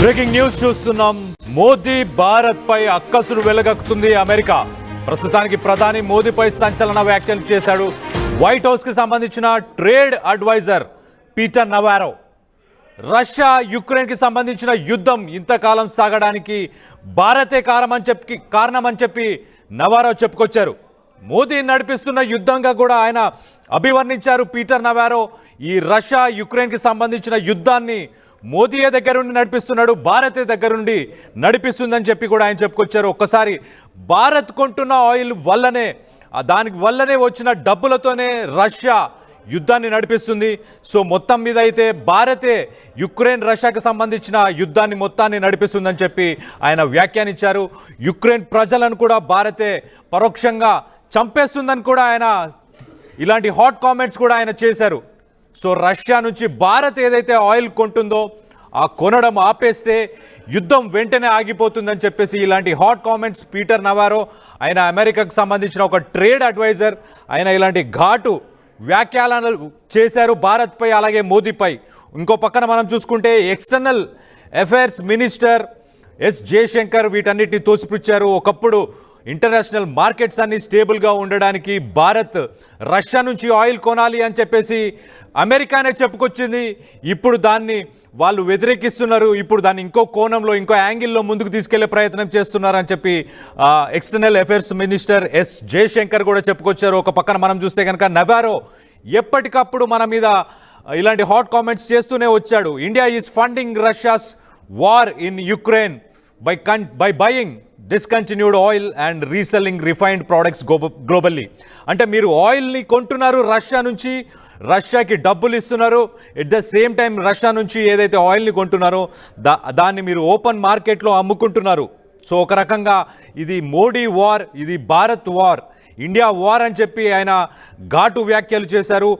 Breaking news చూస్తున్నాం. మోదీ భారత్ పై అక్కసులు వెలగక్కుతుంది America. ప్రస్తుతానికి ప్రధాని మోదీపై సంచలన వ్యాఖ్యలు చేశాడు వైట్ హౌస్ కి సంబంధించిన trade adviser Peter Navarro. Russia Ukraine కి సంబంధించిన యుద్ధం ఇంతకాలం సాగడానికి భారతే కారణమని చెప్పి నవారో చెప్పుకొచ్చారు. మోదీ నడిపిస్తున్న యుద్ధంగా కూడా ఆయన అభివర్ణించారు పీటర్ నవారో. ఈ రష్యా యుక్రెయిన్ కి సంబంధించిన యుద్ధాన్ని మోదీయే దగ్గరుండి నడిపిస్తున్నాడు, భారతే దగ్గరుండి నడిపిస్తుందని చెప్పి కూడా ఆయన చెప్పుకొచ్చారు. ఒక్కసారి భారత్ కొంటున్న ఆయిల్ వల్లనే, దానికి వల్లనే వచ్చిన డబ్బులతోనే రష్యా యుద్ధాన్ని నడిపిస్తుంది. సో మొత్తం మీద అయితే భారతే యుక్రెయిన్ రష్యాకి సంబంధించిన యుద్ధాన్ని మొత్తాన్ని నడిపిస్తుందని చెప్పి ఆయన వ్యాఖ్యానించారు. యుక్రెయిన్ ప్రజలను కూడా భారతే పరోక్షంగా చంపేస్తుందని కూడా ఆయన ఇలాంటి హాట్ కామెంట్స్ కూడా ఆయన చేశారు. సో రష్యా నుంచి భారత్ ఏదైతే ఆయిల్ కొంటుందో ఆ కొనడం ఆపేస్తే యుద్ధం వెంటనే ఆగిపోతుందని చెప్పేసి ఇలాంటి హాట్ కామెంట్స్ పీటర్ నవారో, ఆయన అమెరికాకు సంబంధించిన ఒక ట్రేడ్ అడ్వైజర్, ఆయన ఇలాంటి ఘాటు వ్యాఖ్యానాలు చేశారు భారత్పై అలాగే మోదీపై. ఇంకో పక్కన మనం చూసుకుంటే external affairs minister S Jaishankar వీటన్నిటిని తోసిపుచ్చారు. ఒకప్పుడు ఇంటర్నేషనల్ మార్కెట్స్ అన్ని స్టేబుల్గా ఉండడానికి భారత్ రష్యా నుంచి ఆయిల్ కొనాలి అని చెప్పేసి అమెరికానే చెప్పుకొచ్చింది. ఇప్పుడు దాన్ని వాళ్ళు వ్యతిరేకిస్తున్నారు. ఇప్పుడు దాన్ని ఇంకో కోణంలో, ఇంకో యాంగిల్లో ముందుకు తీసుకెళ్లే ప్రయత్నం చేస్తున్నారని చెప్పి external affairs minister S Jaishankar కూడా చెప్పుకొచ్చారు. ఒక పక్కన మనం చూస్తే కనుక నవారో ఎప్పటికప్పుడు మన మీద ఇలాంటి హాట్ కామెంట్స్ చేస్తూనే వచ్చాడు. India is funding Russia's war in Ukraine by buying discontinued oil and reselling refined products globally. అంటే మీరు ఆయిల్ని కొంటున్నారు రష్యా నుంచి, రష్యాకి డబ్బులు ఇస్తున్నారు, at the same time Russia నుంచి ఏదైతే ఆయిల్ని కొంటున్నారో దాన్ని మీరు ఓపెన్ మార్కెట్లో అమ్ముకుంటున్నారు. సో ఒక రకంగా ఇది మోడీ వార్, ఇది భారత్ వార్, ఇండియా వార్ అని చెప్పి ఆయన ఘాటు వ్యాఖ్యలు చేశారు.